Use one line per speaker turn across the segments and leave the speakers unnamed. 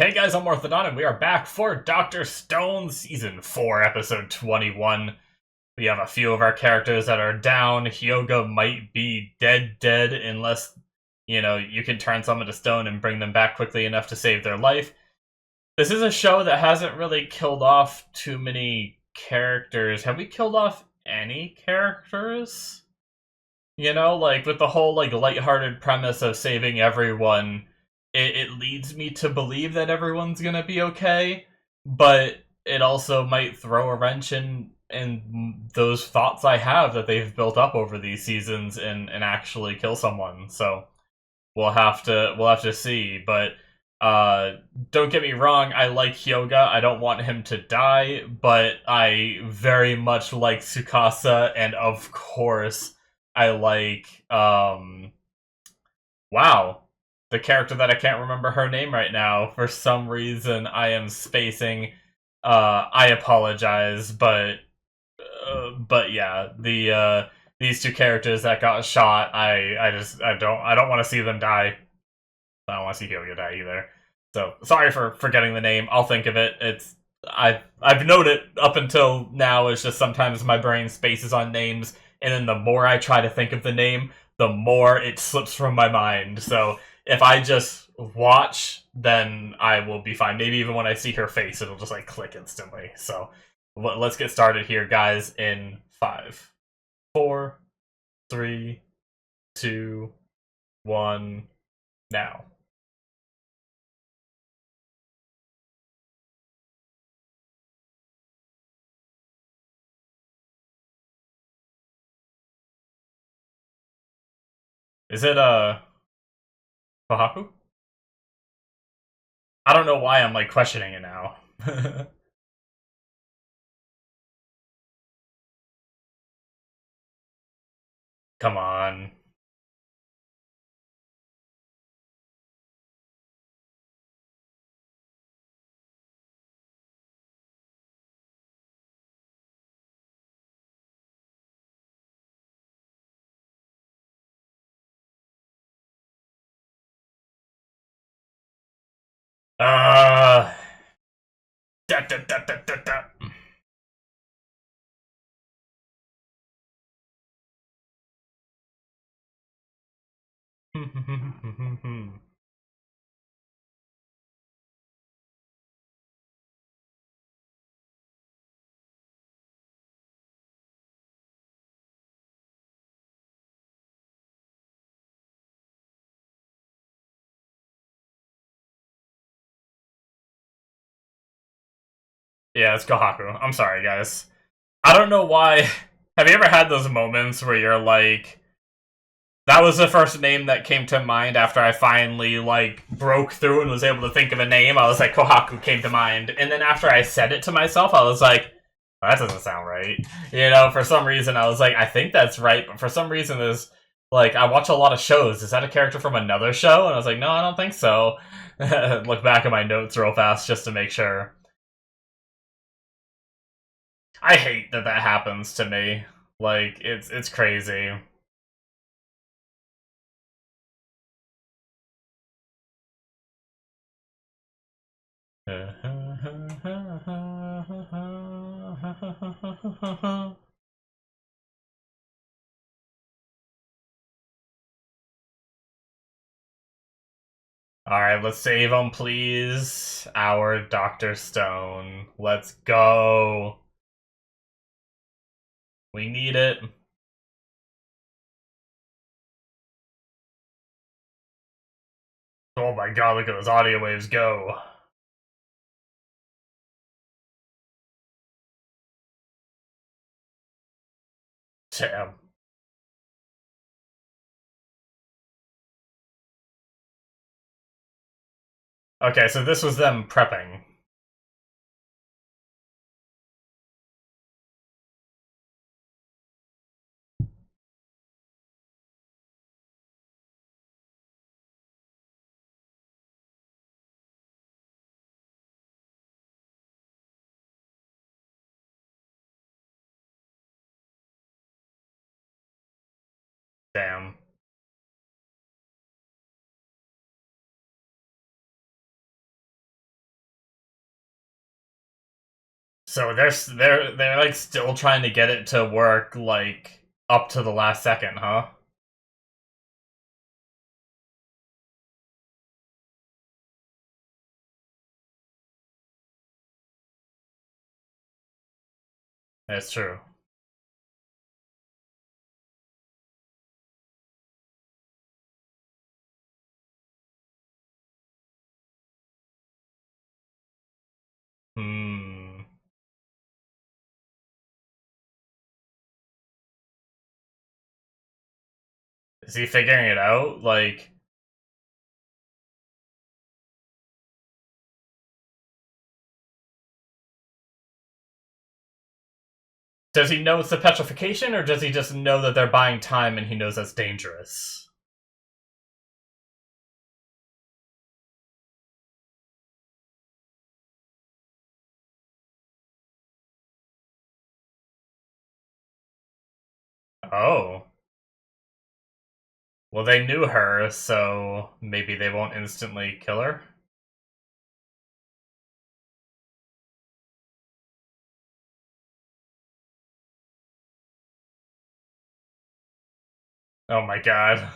Hey guys, I'm Morthadon, and we are back for Doctor Stone Season 4, Episode 21. We have a few of our characters that are down. Hyoga might be dead unless, you can turn someone to stone and bring them back quickly enough to save their life. This is a show that hasn't really killed off too many characters. Have we killed off any characters? Like with the whole lighthearted premise of saving everyone, it leads me to believe that everyone's gonna be okay, but it also might throw a wrench in those thoughts I have that they've built up over these seasons and actually kill someone. So we'll have to see. But don't get me wrong, I like Hyoga. I don't want him to die, but I very much like Tsukasa, and of course I like wow, the character that I can't remember her name right now. For some reason I am spacing. I apologize, but yeah, these two characters that got shot, I don't want to see them die. I don't want to see Hyoga die either. So sorry for forgetting the name. I'll think of it. I've known it up until now. It's just sometimes my brain spaces on names, and then the more I try to think of the name, the more it slips from my mind. So if I just watch, then I will be fine. Maybe even when I see her face, it'll just like click instantly. So let's get started here, guys. In 5, 4, 3, 2, 1, now. Is it Kohaku? I don't know why I'm like questioning it now. Come on. Uh da, da, da, da, da, da. Yeah, it's Kohaku. I'm sorry, guys. I don't know why. Have you ever had those moments where you're like, that was the first name that came to mind after I finally like broke through and was able to think of a name? I was like, Kohaku came to mind, and then after I said it to myself, I was like, well, that doesn't sound right. For some reason, I was like, I think that's right, but for some reason, there's like, I watch a lot of shows. Is that a character from another show? And I was like, no, I don't think so. Look back at my notes real fast just to make sure. I hate that that happens to me. Like, it's crazy. Alright, let's save him, please. Our Dr. Stone. Let's go. We need it. Oh my god, look at those audio waves go. Damn. Okay, so this was them prepping. Damn. So they're like still trying to get it to work like up to the last second, huh? That's true. Hmm. Is he figuring it out? Like, does he know it's the petrification, or does he just know that they're buying time and he knows that's dangerous? Oh. Well, they knew her, so maybe they won't instantly kill her? Oh my god.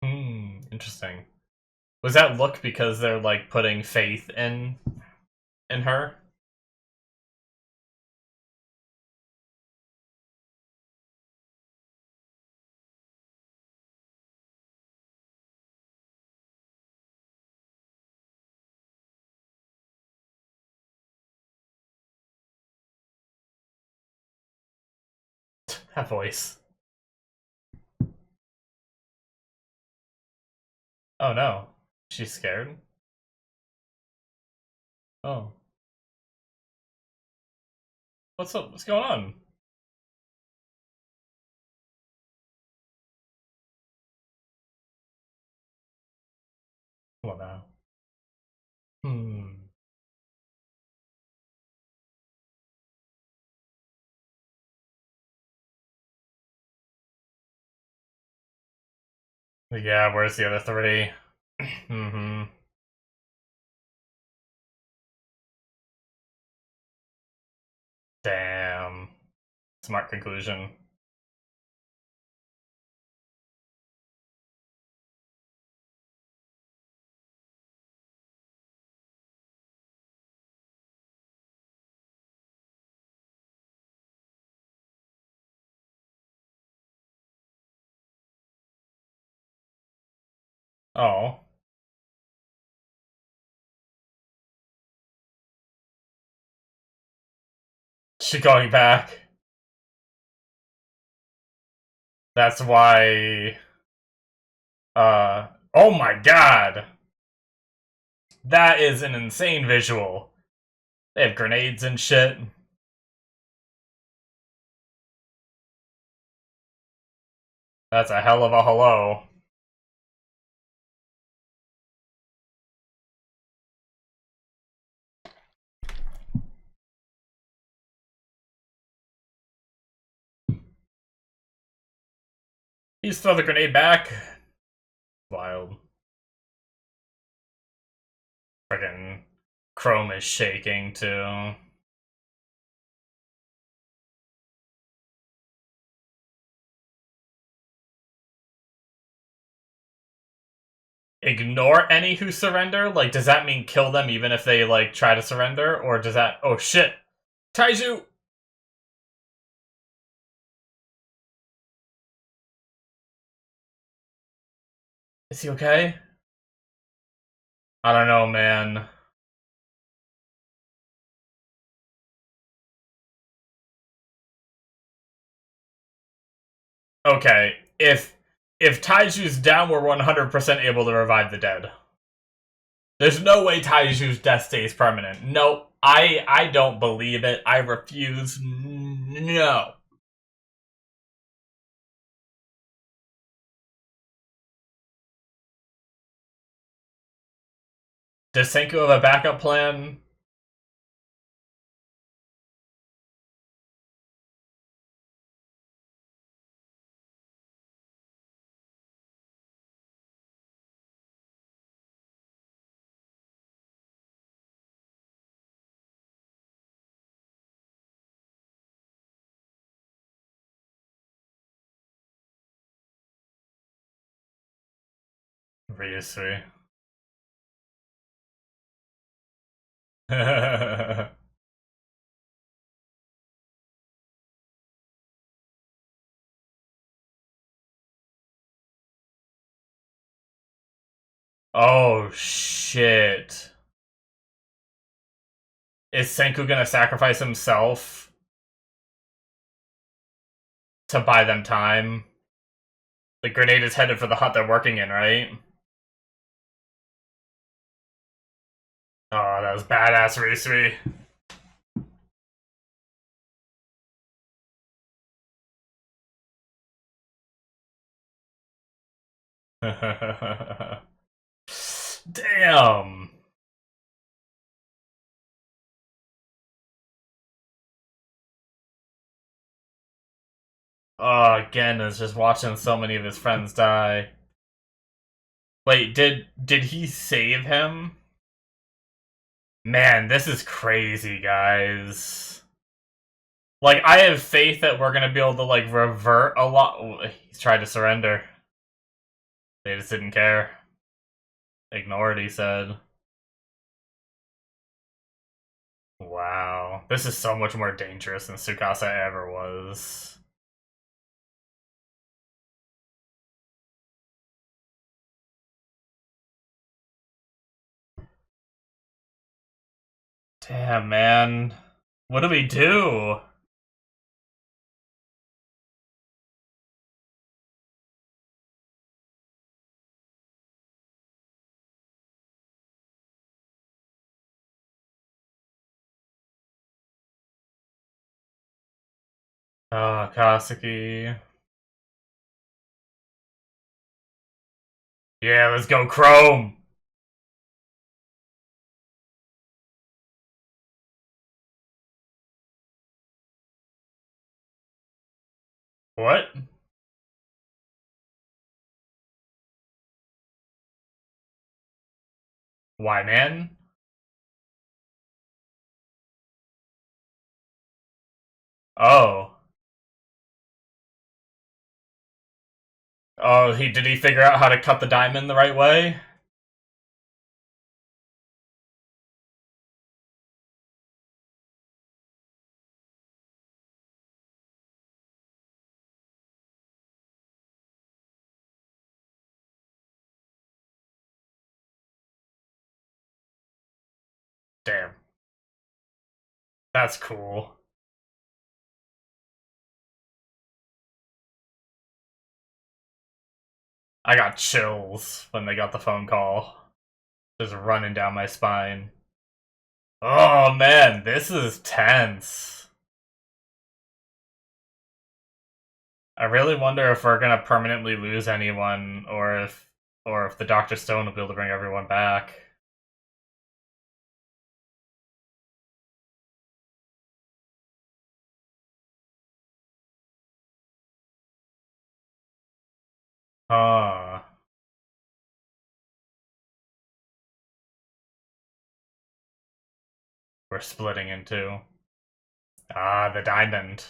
Hmm, interesting. Was that look because they're like putting faith in her? That voice. Oh no. She's scared? Oh. What's up? What's going on? Come on now. Hmm. Yeah, where's the other three? Mm-hmm. Damn. Smart conclusion. Oh. She going back. That's why oh my god. That is an insane visual. They have grenades and shit. That's a hell of a hello. He's throw the grenade back. Wild. Friggin' Chrome is shaking too. Ignore any who surrender? Like, does that mean kill them even if they, like, try to surrender? Or does that... Oh, shit! Taiju! Is he okay? I don't know, man. Okay, if Taiju's down, we're 100% able to revive the dead. There's no way Taiju's death stays permanent. Nope. I don't believe it. I refuse. No. Does Senku have a backup plan? Ryusui. Oh shit. Is Senku gonna sacrifice himself to buy them time? The grenade is headed for the hut they're working in, right? Oh, that was badass, Ryusui. Damn. Oh, again, is just watching so many of his friends die. Wait, did he save him? Man, this is crazy, guys. Like, I have faith that we're gonna be able to, like, revert a lot. He's tried to surrender. They just didn't care. Ignored, he said. Wow. This is so much more dangerous than Tsukasa ever was. Damn, man. What do we do? Oh, Kasuki. Yeah, let's go Chrome! What? Why, man? Oh. Oh, did he figure out how to cut the diamond the right way? Damn. That's cool. I got chills when they got the phone call. Just running down my spine. Oh man, this is tense. I really wonder if we're gonna permanently lose anyone, or if the Dr. Stone will be able to bring everyone back. Huh. We're splitting in two. Ah, the diamond.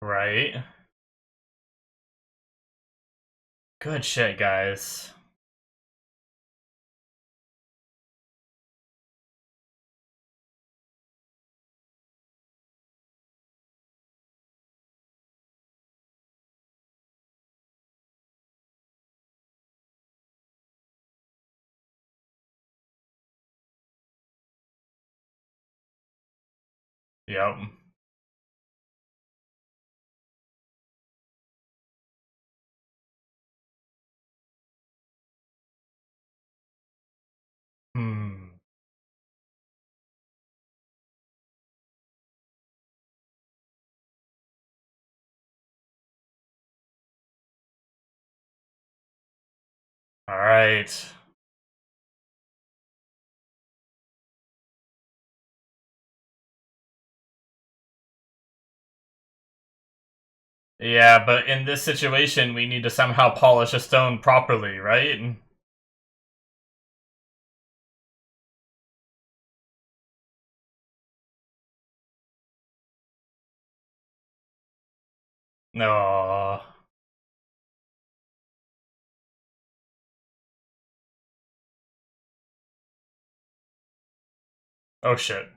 Right? Good shit, guys. Yep. Hmm. Alright. Yeah, but in this situation, we need to somehow polish a stone properly, right? No. Oh shit.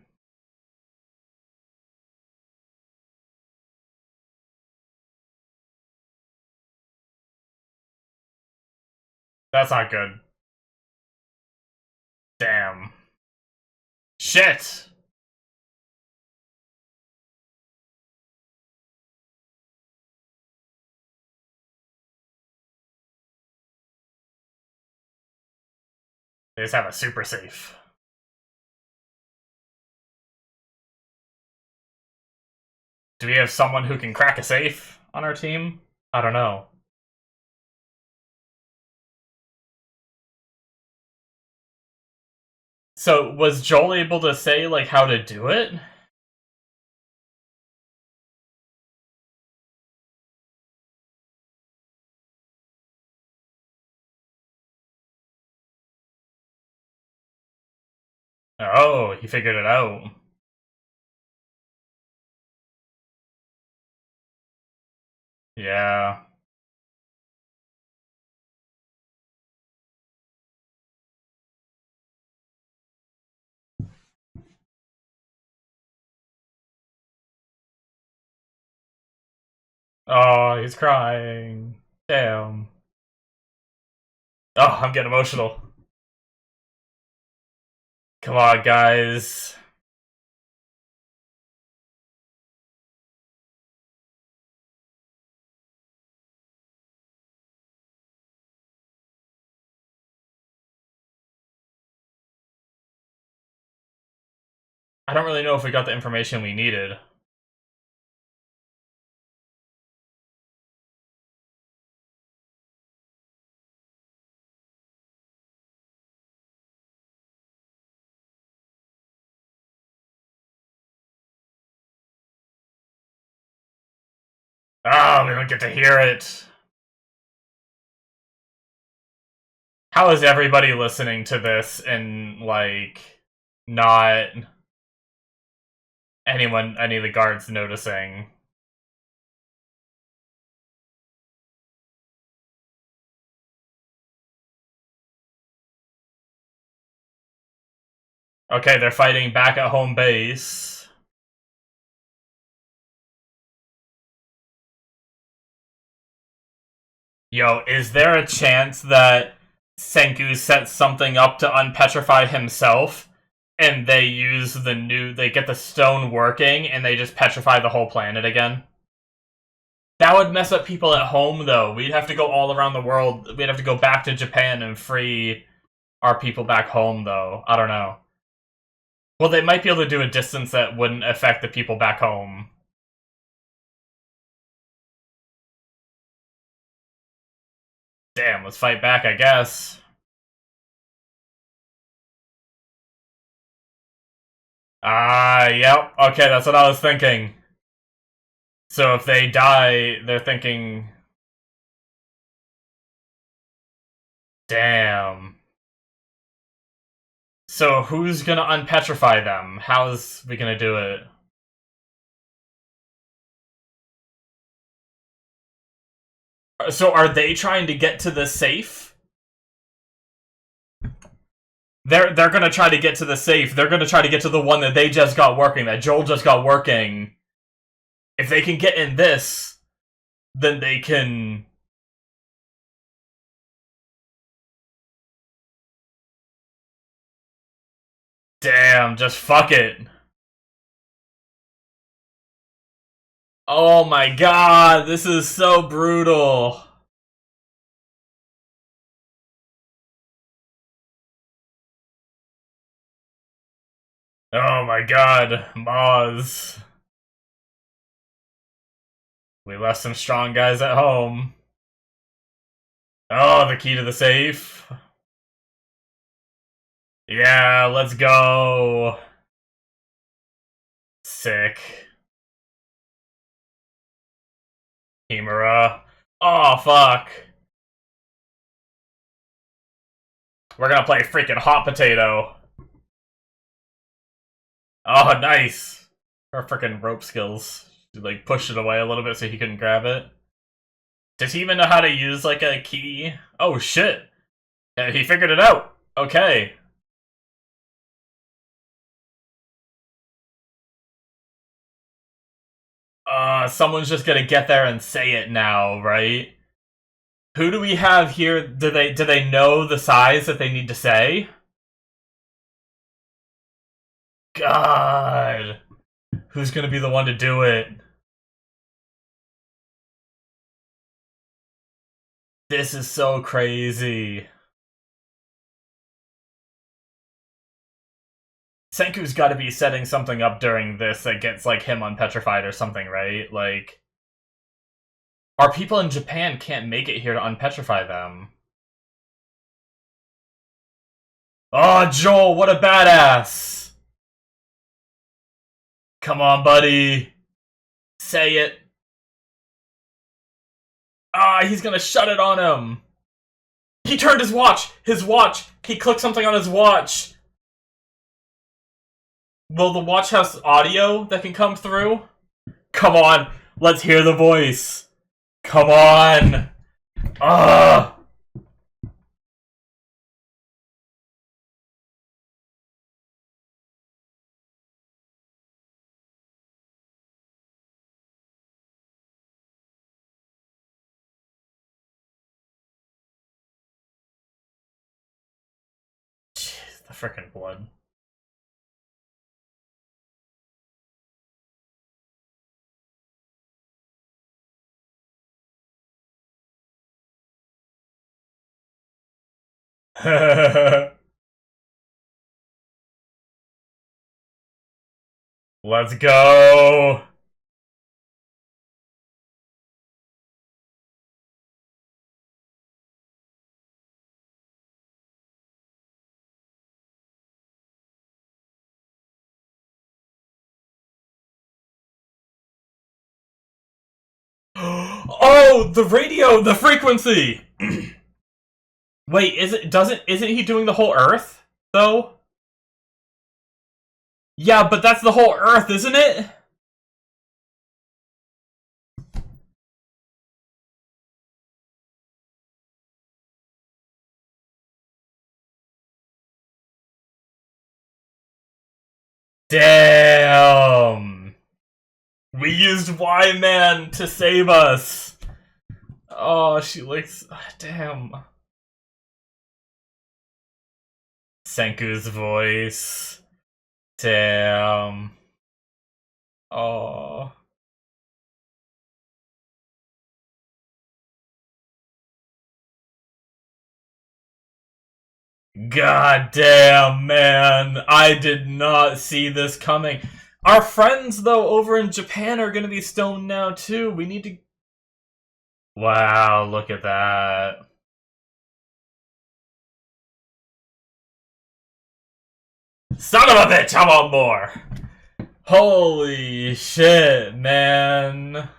That's not good. Damn. Shit! They just have a super safe. Do we have someone who can crack a safe on our team? I don't know. So, was Joel able to say, like, how to do it? Oh, he figured it out. Yeah. Oh, he's crying. Damn. Oh, I'm getting emotional. Come on, guys. I don't really know if we got the information we needed. Oh, we don't get to hear it. How is everybody listening to this and, like, not any of the guards noticing? Okay, they're fighting back at home base. Yo, is there a chance that Senku sets something up to unpetrify himself, and they get the stone working, and they just petrify the whole planet again? That would mess up people at home, though. We'd have to go all around the world. We'd have to go back to Japan and free our people back home, though. I don't know. Well, they might be able to do a distance that wouldn't affect the people back home. Damn, let's fight back, I guess. Yep. Okay, that's what I was thinking. So if they die, they're thinking, damn. So who's gonna unpetrify them? How's we gonna do it? So are they trying to get to the safe? They're gonna try to get to the safe. They're gonna try to get to the one that they just got working, that Joel just got working. If they can get in this, then they can... Damn, just fuck it. Oh my god, this is so brutal. Oh my god, Moz. We left some strong guys at home. Oh, the key to the safe. Yeah, let's go. Sick. Himura. Oh, fuck. We're gonna play freaking hot potato. Oh, nice. Our freaking rope skills. She, like, pushed it away a little bit so he couldn't grab it. Does he even know how to use, like, a key? Oh, shit. Yeah, he figured it out. Okay. Someone's just gonna get there and say it now, right? Who do we have here? Do they know the size that they need to say? God. Who's gonna be the one to do it? This is so crazy. Senku's gotta be setting something up during this that gets, like, him unpetrified or something, right? Like, our people in Japan can't make it here to unpetrify them. Oh, Joel, what a badass! Come on, buddy. Say it. Ah, he's gonna shut it on him. He turned his watch! His watch! He clicked something on his watch! Will the watch have audio that can come through? Come on! Let's hear the voice! Come on! Ah! Jeez, the frickin' blood. Let's go! Oh, the radio, the frequency. Wait, isn't he doing the whole Earth though? Yeah, but that's the whole Earth, isn't it? Damn. We used Y-Man to save us. Oh, she looks... Damn. Senku's voice. Damn. Oh. God damn, man. I did not see this coming. Our friends, though, over in Japan are gonna be stoned now, too. We need to... Wow, look at that. Son of a bitch, I want more! Holy shit, man.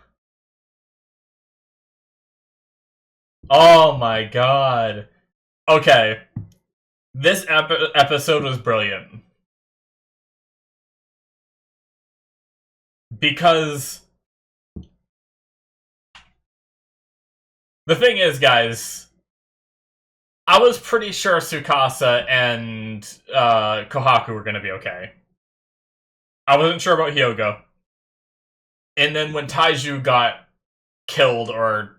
Oh my god. Okay. This episode was brilliant. Because... The thing is, guys... I was pretty sure Tsukasa and Kohaku were gonna be okay. I wasn't sure about Hyogo. And then when Taiju got killed, or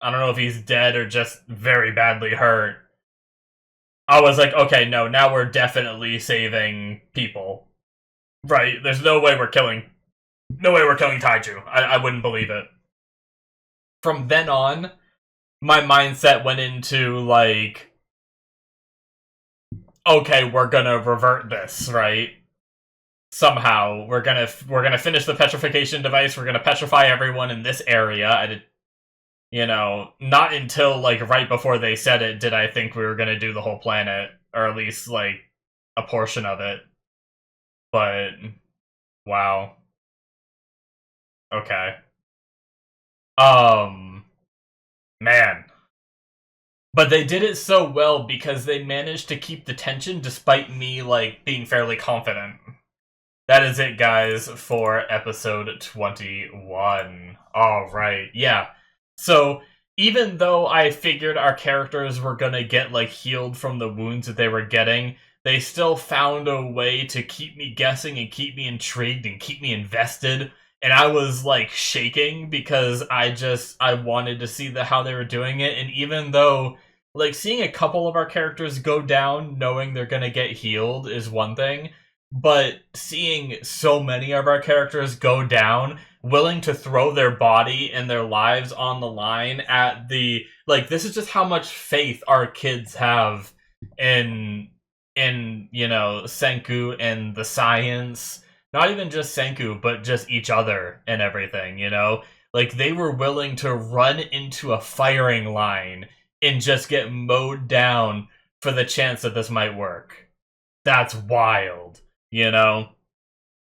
I don't know if he's dead or just very badly hurt, I was like, okay, no, now we're definitely saving people. Right, there's no way we're killing... No way we're killing Taiju. I wouldn't believe it. From then on, my mindset went into, like... Okay, we're gonna revert this, right? Somehow, we're gonna finish the petrification device, we're gonna petrify everyone in this area, not until, like, right before they said it did I think we were gonna do the whole planet, or at least, like, a portion of it. But, wow. Okay. Um, man. But they did it so well because they managed to keep the tension despite me, like, being fairly confident. That is it, guys, for episode 21. Alright, yeah. So, even though I figured our characters were gonna get, like, healed from the wounds that they were getting, they still found a way to keep me guessing and keep me intrigued and keep me invested. And I was, like, shaking because I wanted to see how they were doing it. And even though, like, seeing a couple of our characters go down knowing they're gonna get healed is one thing, but seeing so many of our characters go down, willing to throw their body and their lives on the line at the, like, this is just how much faith our kids have in you know, Senku and the science. Not even just Senku, but just each other and everything, you know? Like, they were willing to run into a firing line and just get mowed down for the chance that this might work. That's wild, you know?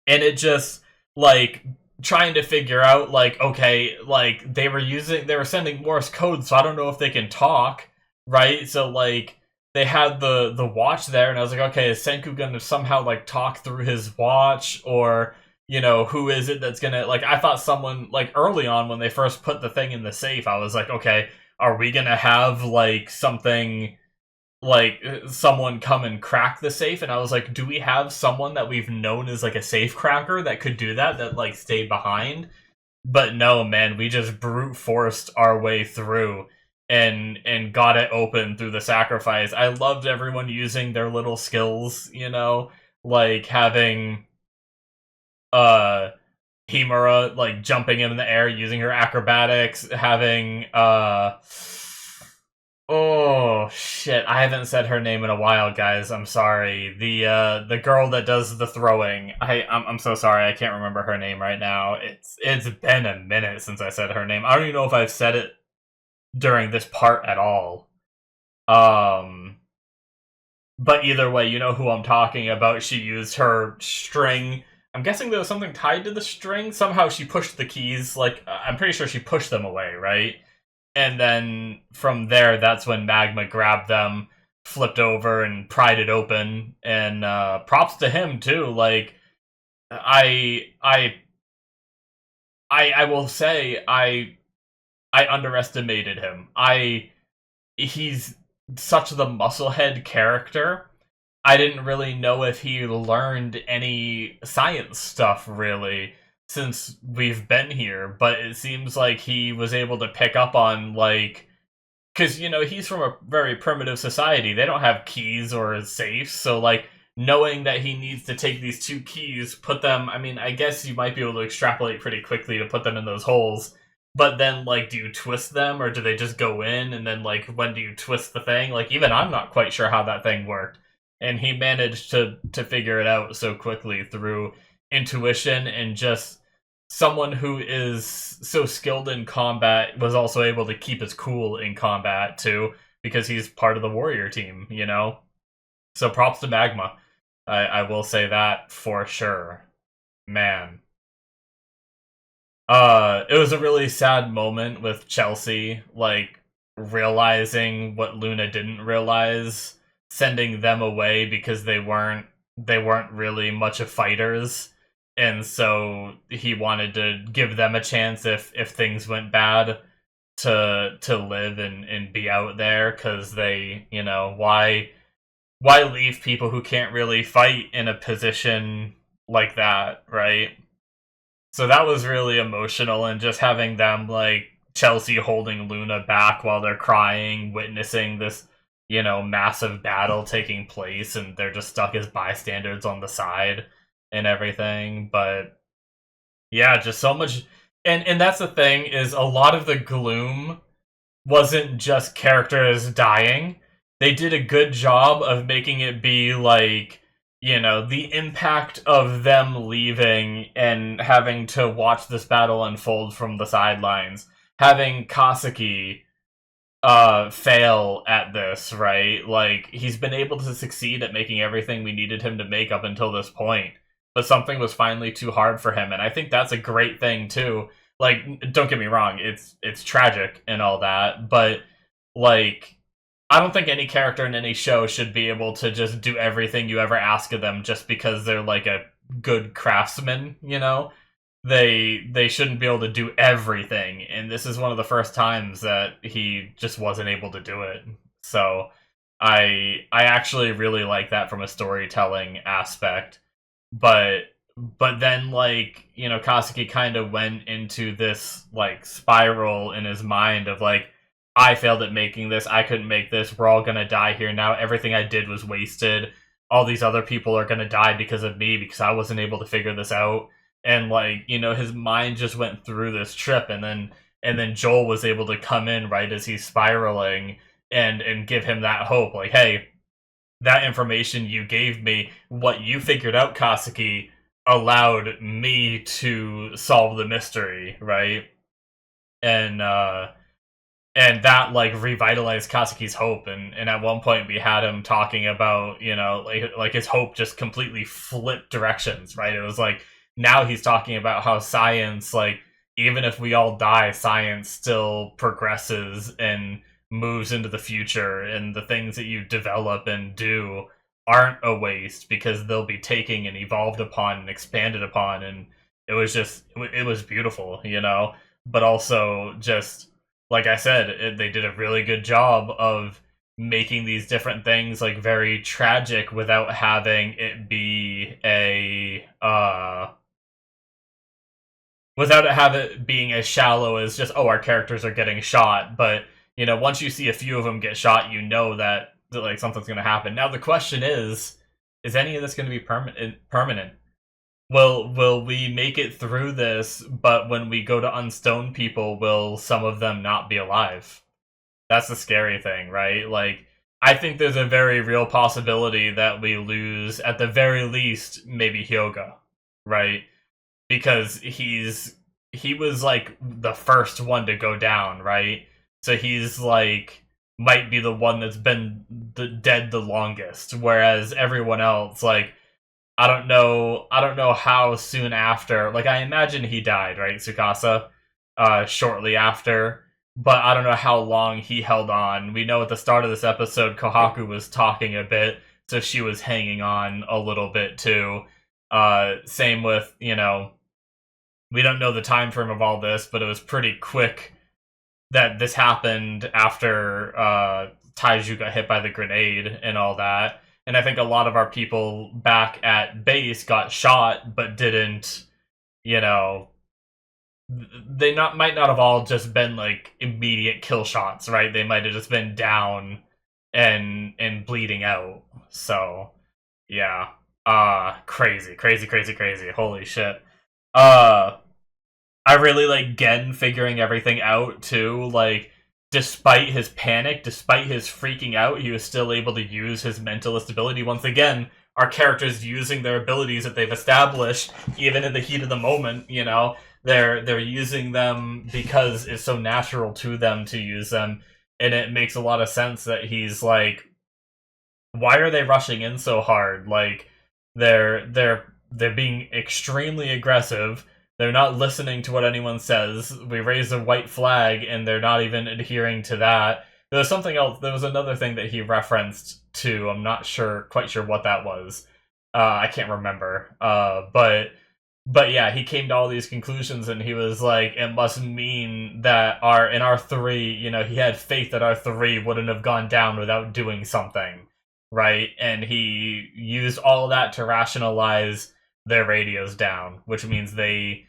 And it just, like, trying to figure out, like, okay, like, they were sending Morse code, so I don't know if they can talk, right? So, like, they had the watch there, and I was like, okay, is Senku gonna somehow, like, talk through his watch, or, you know, who is it that's gonna, like, I thought someone, like, early on when they first put the thing in the safe, I was like, okay, are we gonna have, like, something, like, someone come and crack the safe? And I was like, do we have someone that we've known as, like, a safe cracker that could do that, like, stayed behind? But no, man, we just brute forced our way through and got it open through the sacrifice. I loved everyone using their little skills, you know, like having Himura, like, jumping in the air using her acrobatics, having oh shit, I haven't said her name in a while, guys. I'm sorry. The girl that does the throwing. I'm so sorry. I can't remember her name right now. It's been a minute since I said her name. I don't even know if I've said it during this part at all. But either way, you know who I'm talking about. She used her string. I'm guessing there was something tied to the string. Somehow she pushed the keys. Like, I'm pretty sure she pushed them away, right? And then from there, that's when Magma grabbed them, flipped over, and pried it open. And props to him too. Like, I will say I underestimated him. He's such the musclehead character. I didn't really know if he learned any science stuff, really, since we've been here, but it seems like he was able to pick up on, like, because, you know, he's from a very primitive society. They don't have keys or safes, so, like, knowing that he needs to take these two keys, put them, I mean, I guess you might be able to extrapolate pretty quickly to put them in those holes, but then, like, do you twist them, or do they just go in, and then, like, when do you twist the thing? Like, even I'm not quite sure how that thing worked. And he managed to figure it out so quickly through intuition, and just someone who is so skilled in combat was also able to keep his cool in combat, too, because he's part of the warrior team, you know? So props to Magma. I will say that for sure. Man. It was a really sad moment with Chelsea, like, realizing what Luna didn't realize, sending them away because they weren't really much of fighters, and so he wanted to give them a chance if things went bad to live and be out there, because they, you know, why leave people who can't really fight in a position like that, right? So that was really emotional, and just having them, like, Chelsea holding Luna back while they're crying, witnessing this, you know, massive battle taking place, and they're just stuck as bystanders on the side and everything. But yeah, just so much, and that's the thing, is a lot of the gloom wasn't just characters dying. They did a good job of making it be like, you know, the impact of them leaving and having to watch this battle unfold from the sidelines. Having Kaseki fail at this, right? Like, he's been able to succeed at making everything we needed him to make up until this point. But something was finally too hard for him, and I think that's a great thing, too. like, don't get me wrong, it's tragic and all that, but like, I don't think any character in any show should be able to just do everything you ever ask of them just because they're like a good craftsman, you know? They shouldn't be able to do everything, and this is one of the first times that he just wasn't able to do it. So I actually really like that from a storytelling aspect. But then, like, you know, Kasuki kind of went into this like spiral in his mind of like, I failed at making this, I couldn't make this, we're all gonna die here now, everything I did was wasted, all these other people are gonna die because of me because I wasn't able to figure this out. And like, you know, his mind just went through this trip, and then Joel was able to come in right as he's spiraling and give him that hope, like, hey, that information you gave me, what you figured out, Kasuki, allowed me to solve the mystery, right? And and that like revitalized Kasuki's hope, and at one point we had him talking about, you know, like his hope just completely flipped directions, right? It was like now he's talking about how science, like, even if we all die, science still progresses and moves into the future, and the things that you develop and do aren't a waste because they'll be taken and evolved upon and expanded upon. And it was just it was beautiful, you know. But also, just like I said, they did a really good job of making these different things like very tragic without having it be a without it have it being as shallow as just, oh, our characters are getting shot. But you know, once you see a few of them get shot, you know that like something's going to happen. Now the question is any of this going to be permanent? Will we make it through this, but when we go to unstone people, will some of them not be alive? That's the scary thing, right? Like, I think there's a very real possibility that we lose, at the very least, maybe Hyoga, right? Because he was like the first one to go down, right? So he's like might be the one that's been dead the longest, whereas everyone else, like, I don't know how soon after. Like, I imagine he died, right, Tsukasa, shortly after. But I don't know how long he held on. We know at the start of this episode, Kohaku was talking a bit, so she was hanging on a little bit too. Same with, you know, we don't know the time frame of all this, but it was pretty quick that this happened after Taiju got hit by the grenade and all that. And I think a lot of our people back at base got shot, but didn't, you know, they not might not have all just been like immediate kill shots, right? They might have just been down and bleeding out. So yeah, crazy, crazy, crazy, crazy. Holy shit. Uh, I really like Gen figuring everything out too. Like, despite his panic, despite his freaking out, he was still able to use his mentalist ability. Once again, our characters using their abilities that they've established, even in the heat of the moment. You know, they're using them because it's so natural to them to use them, and it makes a lot of sense that he's like, why are they rushing in so hard? Like, they're being extremely aggressive. They're not listening to what anyone says. We raise a white flag, and they're not even adhering to that. There was something else. There was another thing that he referenced to. I'm not quite sure what that was. I can't remember. But yeah, he came to all these conclusions, and he was like, it must mean that in our three, you know, he had faith that our three wouldn't have gone down without doing something, right? And he used all of that to rationalize their radios down, which means they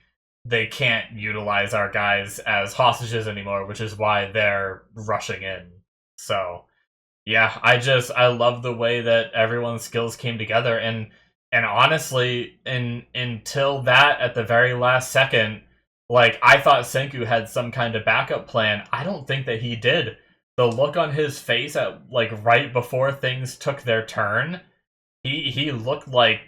can't utilize our guys as hostages anymore, which is why they're rushing in. So yeah, I love the way that everyone's skills came together, and honestly, until that at the very last second, like, I thought Senku had some kind of backup plan. I don't think that he did. The look on his face at like right before things took their turn, he looked like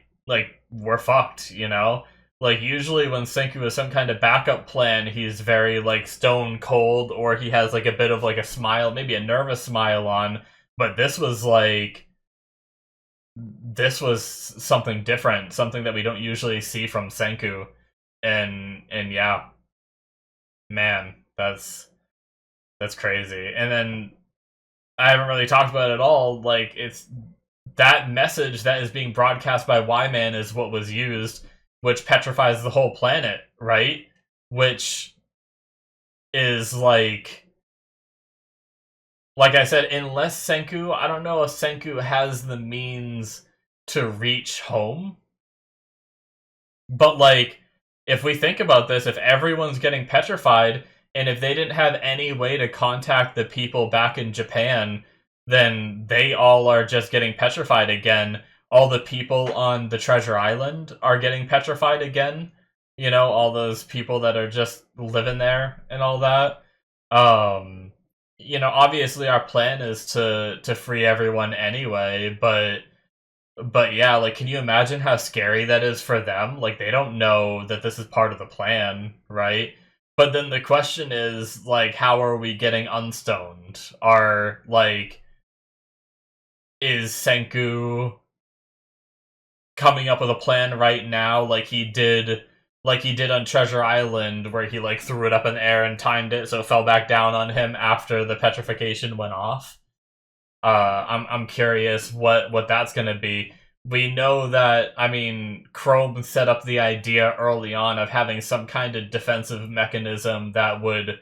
we're fucked, you know? Like, usually when Senku has some kind of backup plan, he's very like stone cold, or he has like a bit of like a smile, maybe a nervous smile on. But this was something different, something that we don't usually see from Senku. And yeah. Man, that's crazy. And then I haven't really talked about it at all. Like, it's that message that is being broadcast by Y-Man is what was used, which petrifies the whole planet, right? Which is like I said, unless Senku, I don't know if Senku has the means to reach home. But like, if we think about this, if everyone's getting petrified, and if they didn't have any way to contact the people back in Japan, then they all are just getting petrified again. All the people on the Treasure Island are getting petrified again. You know, all those people that are just living there and all that. Um, obviously our plan is to free everyone anyway, but yeah, like, can you imagine how scary that is for them? Like, they don't know that this is part of the plan, right? But then the question is, like, how are we getting unstoned? Is Senku coming up with a plan right now, like he did on Treasure Island, where he, like, threw it up in the air and timed it so it fell back down on him after the petrification went off? I'm curious what that's gonna be. We know that, I mean, Chrome set up the idea early on of having some kind of defensive mechanism that would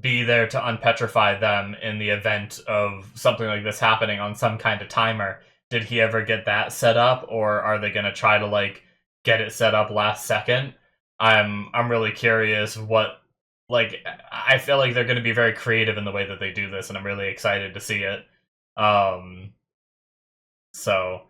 be there to unpetrify them in the event of something like this happening on some kind of timer. Did he ever get that set up, or are they gonna try to, like, get it set up last second? I'm really curious what, like, I feel like they're going to be very creative in the way that they do this, and I'm really excited to see it. Um, so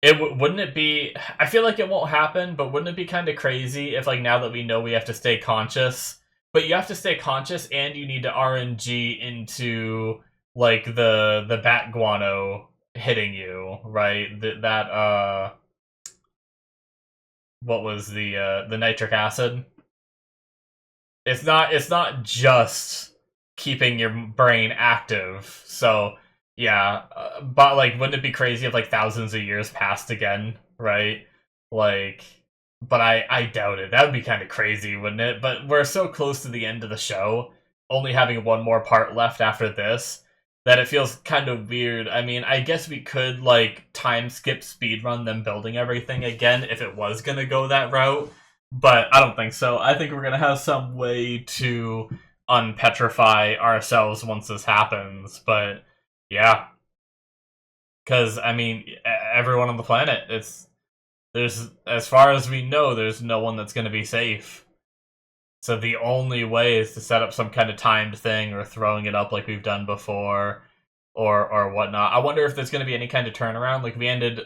wouldn't it be? I feel like it won't happen, but wouldn't it be kind of crazy if, like, now that we know we have to stay conscious, but you have to stay conscious and you need to RNG into, like, the bat guano hitting you, right? That what was the nitric acid? It's not just keeping your brain active. So yeah, but like, wouldn't it be crazy if, like, thousands of years passed again, right? Like, but I doubt it. That would be kind of crazy, wouldn't it? But we're so close to the end of the show, only having one more part left after this, that it feels kind of weird. I mean, I guess we could, like, time skip speedrun them building everything again if it was gonna go that route, but I don't think so. I think we're gonna have some way to unpetrify ourselves once this happens. But yeah, because I mean, everyone on the planet, there's, as far as we know, there's no one that's gonna be safe. So the only way is to set up some kind of timed thing, or throwing it up like we've done before, or whatnot. I wonder if there's going to be any kind of turnaround. Like, we ended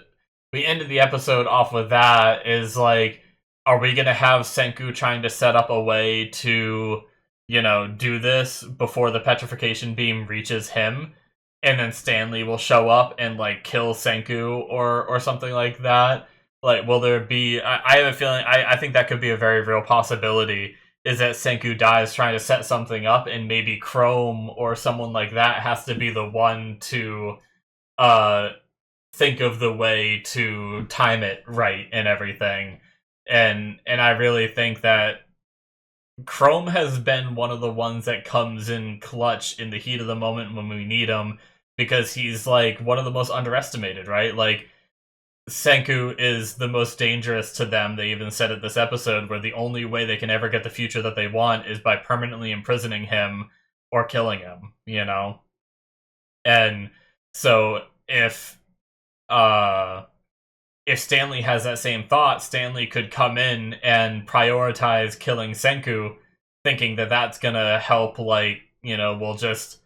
the episode off with that. Is like, are we going to have Senku trying to set up a way to, do this before the petrification beam reaches him, and then Stanley will show up and, like, kill Senku or something like that? Like, will there be? I have a feeling. I think that could be a very real possibility, is that Senku dies trying to set something up, and maybe Chrome or someone like that has to be the one to uh think of the way to time it right and everything. And I really think that Chrome has been one of the ones that comes in clutch in the heat of the moment when we need him, because he's, like, one of the most underestimated, right? Like, Senku is the most dangerous to them. They even said it this episode, where the only way they can ever get the future that they want is by permanently imprisoning him or killing him, And so uh if Stanley has that same thought, Stanley could come in and prioritize killing Senku, thinking that that's gonna help, like, we'll just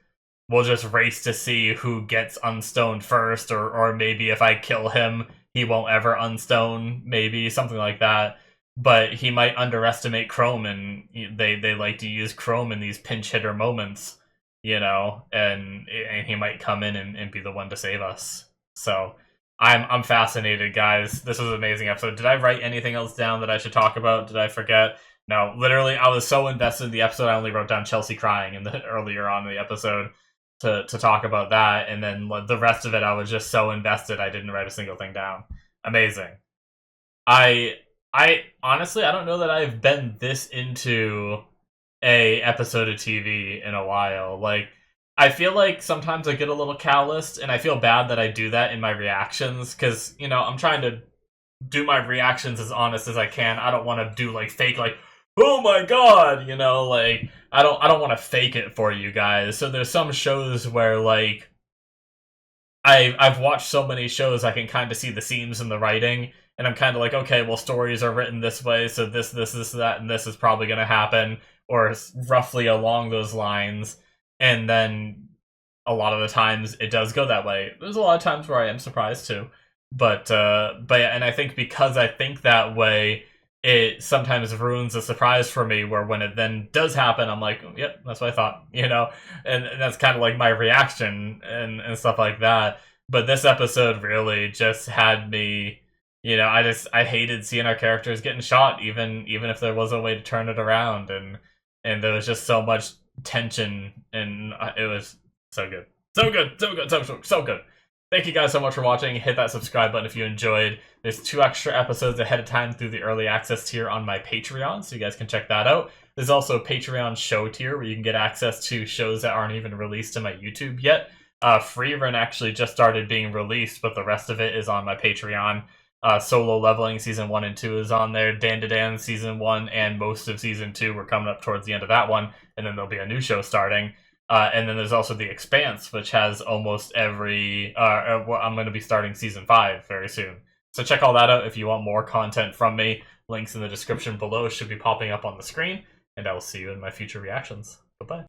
race to see who gets unstoned first, or maybe if I kill him, he won't ever unstone, maybe something like that. But he might underestimate Chrome, and they like to use Chrome in these pinch hitter moments, and he might come in and be the one to save us. So I'm fascinated, guys. This was an amazing episode. Did I write anything else down that I should talk about? Did I forget? No, literally, I was so invested in the episode, I only wrote down Chelsea crying earlier on in the episode to talk about that, and then the rest of it, I was just so invested I didn't write a single thing down. Amazing. I I honestly, I don't know that I've been this into a episode of TV in a while. Like, I feel like sometimes I get a little calloused, and I feel bad that I do that in my reactions because I'm trying to do my reactions as honest as I can. I don't want to do like fake like, oh my god, like I don't want to fake it for you guys. So there's some shows where like I've watched so many shows I can kind of see the seams in the writing, and I'm kind of like, okay, well, stories are written this way, so this, that, and this is probably going to happen, or roughly along those lines, and then a lot of the times it does go that way. There's a lot of times where I am surprised too, but yeah, and I think because I think that way, it sometimes ruins the surprise for me. Where when it then does happen, I'm like, yep, that's what I thought, and that's kind of like my reaction and stuff like that. But this episode really just had me, I hated seeing our characters getting shot, even if there was a way to turn it around, and there was just so much tension, and it was so good, so good, so good, so good. Thank you guys so much for watching. Hit that subscribe button if you enjoyed. There's 2 extra episodes ahead of time through the early access tier on my Patreon, so you guys can check that out. There's also a Patreon show tier where you can get access to shows that aren't even released to my YouTube yet. Free Run actually just started being released, but the rest of it is on my Patreon. Solo Leveling Season 1 and 2 is on there. Dan to Dan Season 1 and most of Season 2. We're coming up towards the end of that one, and then there'll be a new show starting. And then there's also The Expanse, which has almost every... I'm going to be starting Season 5 very soon. So check all that out if you want more content from me. Links in the description below should be popping up on the screen. And I will see you in my future reactions. Bye-bye.